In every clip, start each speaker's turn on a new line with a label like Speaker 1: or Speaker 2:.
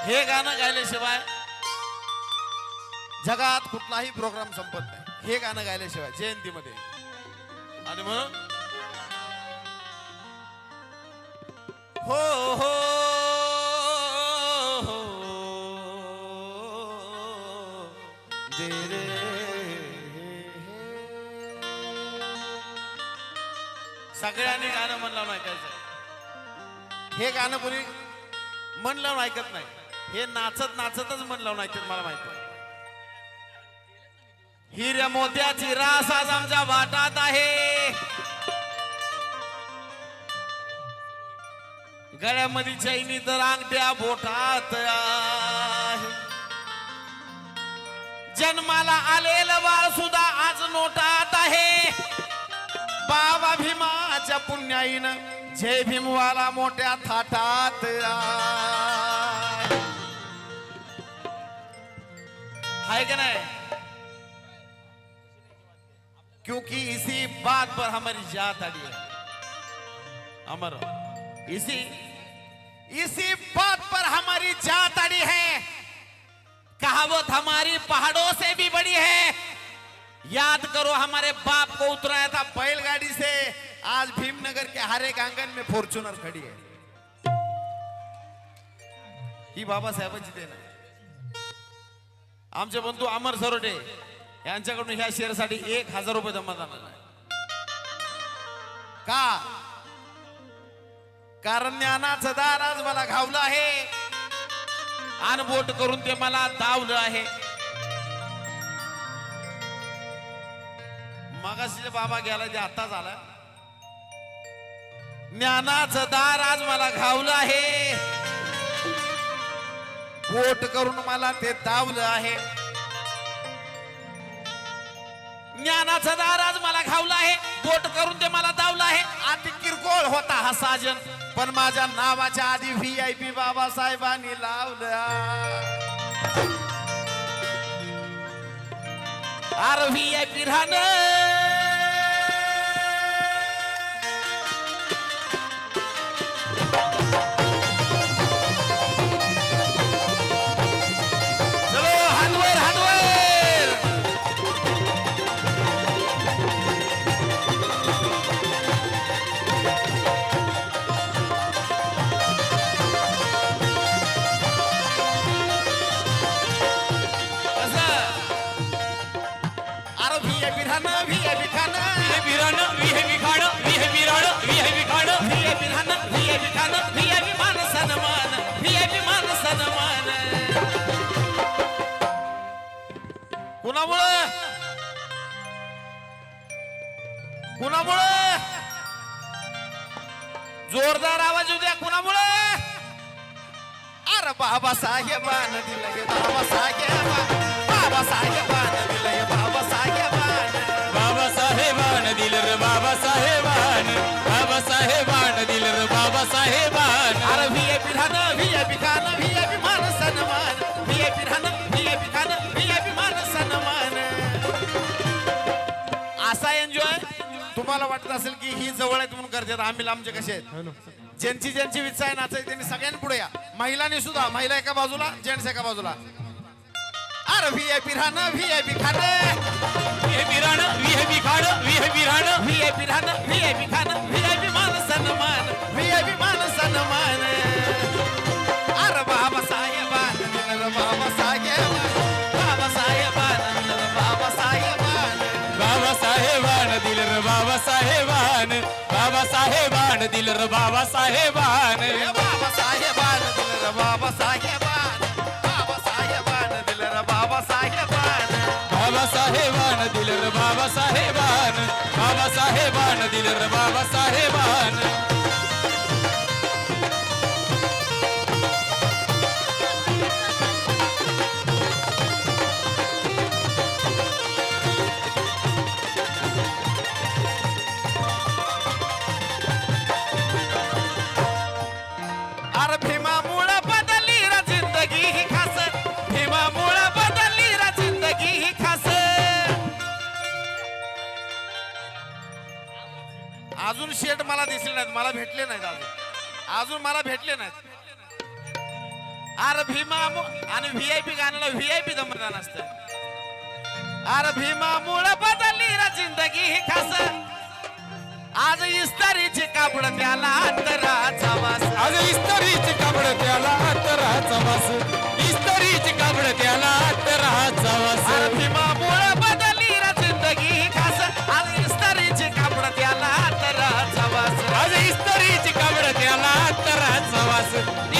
Speaker 1: हे गाणं गायल्याशिवाय जगात कुठलाही प्रोग्राम संपत नाही. हे गाणं गायल्याशिवाय जयंतीमध्ये. आणि म्हणून हो हो हो दे रे सगळ्यांनी गाणं मन लावून ऐकायचं. हे गाणं कोणी मन लावून ऐकत नाही. हे नाचत नाचतच मन लावून ऐकत. मला माहिती आहे हिऱ्या मोत्याची रास आज आमच्या वाटात आहे. गळ्यामध्ये चैनी तर अंगठ्या बोटात आहे. जन्माला आलेलं बाळ सुद्धा आज नोटात आहे. बाबा भीमाच्या पुण्याईनं जय भीमवाला मोठ्या थाटात आहे का नाही. क्योंकि इसी बात पर हमारी जात अड़ी है. अमर इसी बात पर हमारी जात अड़ी है. कहावत हमारी पहाड़ों से भी बड़ी है. याद करो हमारे बाप को उतराया था बैलगाड़ी से. आज भीमनगर के हर एक आंगन में फॉर्च्यूनर खड़ी है. ही बाबासाहेबांची देण आहे. आमचे बंधू अमर सरोटे यांच्याकडून ह्या शेअरसाठी 1000 रुपये जमा झालेला आहे. का कारण ज्ञानाचं दार आज मला घावलं आहे. अनबोट करून ते मला दावलं आहे. मगाशी बाबा गेला ते आता झाला. ज्ञानाचं दार आज मला घावलं आहे. बोट करून मला ते दावलं आहे. ज्ञानाचा दार आज मला घावला आहे. बोट करून ते मला दावलं आहे. आधी किरकोळ होता हा साजन पण माझ्या नावाच्या आधी VIP बाबासाहेबांनी लावलं. अरे VIP राहणं कुणामुळे कुणामुळे जोरदार आवाज येऊ द्या. कुणामुळे अरे बाबासाहेबांना दिलं हे बाबासाहेबांना दिलं हे
Speaker 2: बाबासाहेबांना दिलं रे बाबासाहेबांना दिलं रे बाबासाहेबांना.
Speaker 1: अरे VIP राहणं VIP खाणं VIP मान सन्मान. VIP राहणं VIP खाणं VIP मान सन्मान. असा एन्जॉय तुम्हाला वाटत असेल की ही जवळ आहेत म्हणून करतात. आम्ही लांबचे कसे आहेत. ज्यांची इच्छा आहे नाचायची त्यांनी सगळ्यांनी पुढे या. महिलांनी सुद्धा. महिला एका बाजूला जेंट्स एका बाजूला. अरे VIP राहणं VIP खाणं
Speaker 2: VIP राहणं VIP खाणं VIP राहणं
Speaker 1: VIP राहणं VIP खाणं VIP मान सन्मान VIP मान सन्मान. अरे बाबासाहेबांना दिलं
Speaker 2: बाबासाहेबांना दिलं रे बाबासाहेबांना. बाबासाहेबांना दिलं रे बाबासाहेबांना.
Speaker 1: बाबासाहेबांना दिलं रे बाबासाहेबांना. बाबासाहेबांना दिलं रे बाबासाहेबांना.
Speaker 2: बाबासाहेबांना दिलं रे बाबासाहेबांना. बाबासाहेबांना दिलं रे बाबासाहेबांना.
Speaker 1: अरे भीमामुळं बदलली रा जिंदगी ही खास. भीमामुळं बदलली रा जिंदगी ही खास. अजून शेट मला दिसले नाहीत. मला भेटले नाहीत. अजून मला भेटले नाहीत. अरे भीमा आणि व्हीआयपी गाण्याला व्हीआयपी दमदान असत. अरे भीमा मुळे बदलली रे जिंदगी ही खास. आज इस्तारीची कापड त्याला अंतराचा वास.
Speaker 2: आज इस्त्रीचे कापड त्याला अंतराचा वास. इस्त्रीचे कापड त्याला अंतराचा वास.
Speaker 1: अरे भीमा मुळे बदलली रे जिंदगी ही खास. आज इस्तारीची कापड त्याला अंतराचा वास.
Speaker 2: आज इस्त्रीचे कापड त्याला अंतराचा वास.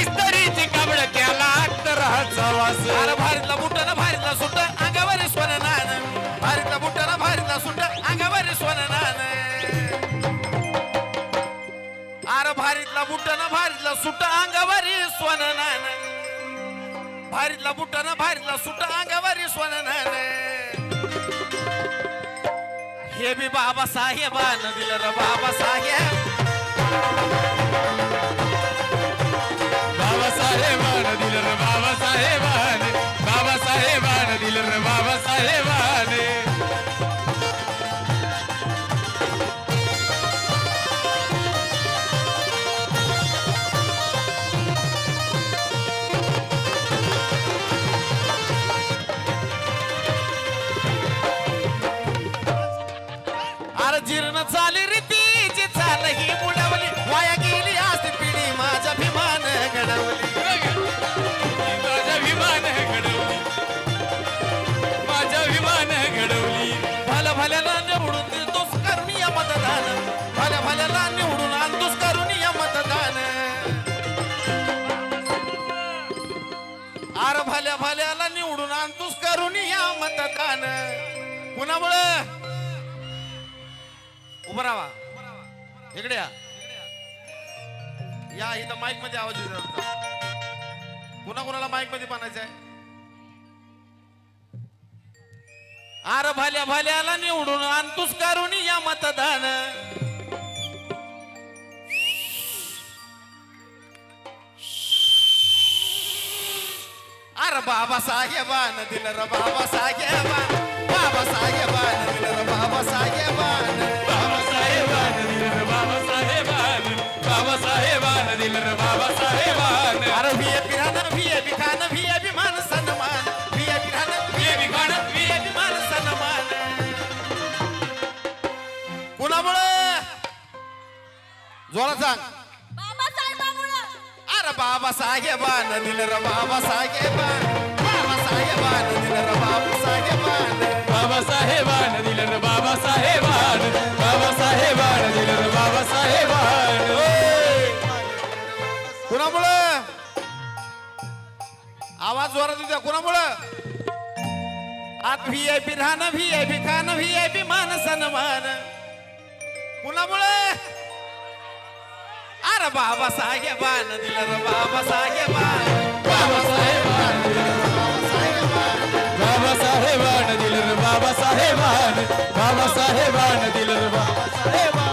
Speaker 2: इस्त्रीचे कापड त्याला अंतराचा वास.
Speaker 1: अरे भारीतला बुटानं भारीतला सुट अंगावर स्वरनान. भारीतला बुटानं भारीतला सुट अंगावर स्वरनान. अरे भारीतला बुटानं भारीतला सुट अंगावर स्वरनान. भारीतला बुटानं भारीतला सुट अंगावर स्वरनान. हे बी बाबासाहेबानं दिलं रे बाबासाहेब.
Speaker 2: बाबासाहेबानं दिलं रे बाबासाहेबानं. बाबासाहेबानं दिलं रे बाबासाहेबानं.
Speaker 1: अरे जीर्ण चाली रीतीची चाल ही बुडवली. वाया गेली आज पिढी माझा अभिमान घडवली.
Speaker 2: माझा विमान घडवली. माझा विमान घडवली.
Speaker 1: भल्या भल्याला निवडून देतोस करून या मतदान. भल्या भल्याला निवडून आणतोस करून या मतदान. अरे भल्या भल्याला निवडून आणतोस करून या मतदान. कुणामुळं उभं राहा. इकडे या इथं माईक मध्ये आवाज येतो. कुणा कुणाला माईक मध्ये बनायचं आहे. अरे भल्या भल्याला निवडून आणतोस करून या मतदान. अरे बाबासाहेबानं दिलं रे बाबासाहेबान. बाबासाहेबानं दिलं रे बाबासाहेबान.
Speaker 2: बाबासाहेबानं दिलं रे बाबासाहेबानं. बाबासाहेबानं दिलं रे बाबासाहेबानं.
Speaker 1: अरे व्हीआयपी राहणं व्हीआयपी खाणं व्हीआयपी मान सन्मान. व्हीआयपी राहणं व्हीआयपी खाणं व्हीआयपी मान सन्मान. कुणामुळं जोरात सांग. अरे बाबासाहेबानं दिलं रे बाबासाहेबान. बाबासाहेबानं दिलं रे बाबासाहेबान.
Speaker 2: बाबासाहेबानं दिलं रे बाबासाहेबानं. बाबासाहेबानं दिलं रे बाबासाहेबानं.
Speaker 1: कुणामुळं आवाज जोरात द्या. कुणामुळं आत व्हीआयपी राहणं व्हीआयपी खाणं व्हीआयपी मान सन्मान. कुणामुळं अरे बाबासाहेबानं दिलं रे बाबासाहेबान. बाबासाहेबानं दिलं रे बाबासाहेबान.
Speaker 2: बाबासाहेबानं दिलं रे बाबासाहेबानं. बाबासाहेबानं दिलं रे बाबासाहेबानं.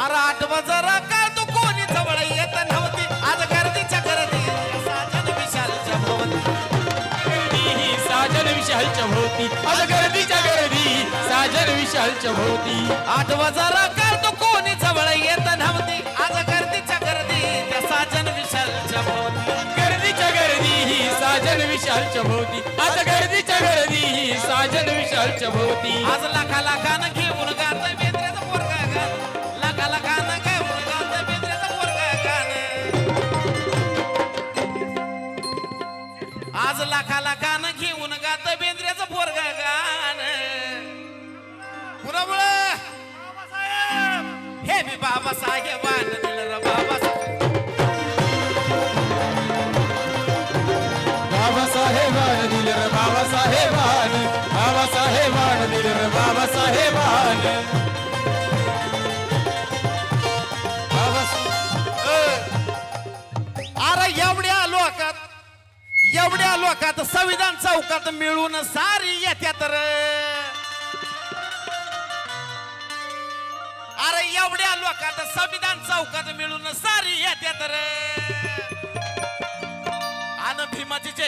Speaker 1: अरे आठवा जरा काय तो कोणी जवळ येत नव्हती. आज गर्दीच्या गर्दी साजन विशालच्या भोवती.
Speaker 2: गर्दी साजन विशालच्या भोवती. आज गर्दीच्या गर्दी साजन विशालच्या भोवती.
Speaker 1: आठवा जरा काय तो कोणी जवळ येत नव्हती. आज गर्दीच्या गर्दी त्या साजन विशालच्या भोवती.
Speaker 2: गर्दीच्या गर्दी ही साजन विशालच्या भोवती. आज गर्दीच्या गर्दी ही साजन विशालच्या भोवती.
Speaker 1: आज लाखा लाखानं घेऊन गात बेंद्र्याचा पोरगा गाण. लाखा लाखानं घेऊन गात बेंद्र्याचा पोरगा गाण. आज लाखा लाखानं घेऊन गात बेंद्र्याचा पोरगा गाण. कुणामुळं हे मी बाबासाहेबानं दिलं रे बाबासाहेब.
Speaker 2: बाबासाहेबानं दिलं रे बाबासाहेबानं. बाबासाहेबानं दिलं रे बाबासाहेबानं.
Speaker 1: अरे एवढ्या लोकात संविधान चौकात मिळून सारी येत्यात रे. अरे एवढ्या लोकात संविधान चौकात मिळून सारी येत्यात रे.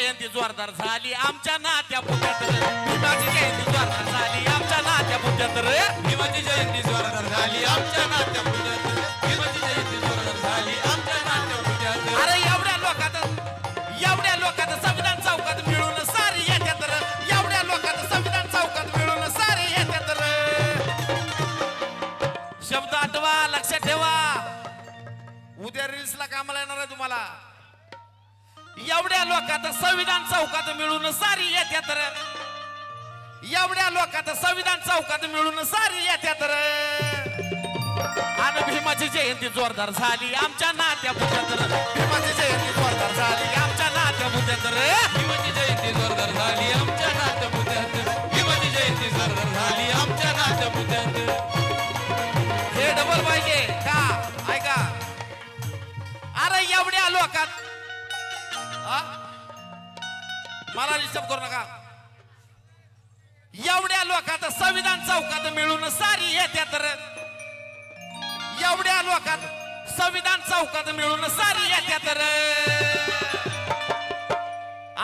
Speaker 1: जयंती जोरदार झाली आमच्या नात्या पुण्यात भीमाची जयंती जोरदार झाली आमच्या नात्या पुण्यात रे
Speaker 2: भीमाची जयंती जोरदार झाली आमच्या नाट्यपुण्यात भीमाची जयंती जोरदार झाली आमच्या नाट्यपुण्यात
Speaker 1: अरे एवढ्या लोकात संविधान चौकात मिळून सारी येतात रे एवढ्या लोकात संविधान चौकात मिळून सारी येतात रे शब्द आठवा लक्षात ठेवा उद्या रील्सला कामाला येणार आहे तुम्हाला एवढ्या लोकात संविधान चौकात मिळून सारी येतात रे एवढ्या लोकात संविधान चौकात मिळून सारी येतात रे आणि भीमाची जयंती जोरदार झाली आमच्या नात्या पुण्यात रे भीमाची जयंती जोरदार झाली आमच्या नात्या पुण्यात रे
Speaker 2: भीमाची जयंती जोरदार झाली आमच्या नाट्यपुण्यात भीमाची जयंती जोरदार झाली आमच्या नाट्यपुण्यात
Speaker 1: हे डबल पाहिजे का ऐका अरे एवढ्या लोकात हा? मला डिस्टर्ब करू नका एवढ्या लोकात संविधान चौकात मिळून सारी येतात रे एवढ्या लोकात संविधान चौकात मिळून सारी येतात रे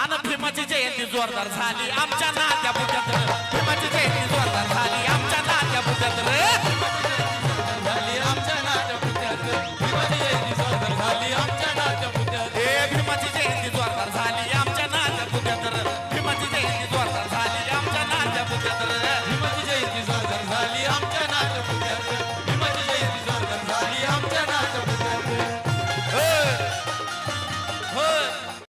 Speaker 1: आणि भीमाची जयंती जोरदार झाली आमच्या नात्या पुण्यात रे भीमाची जयंती जोरदार झाली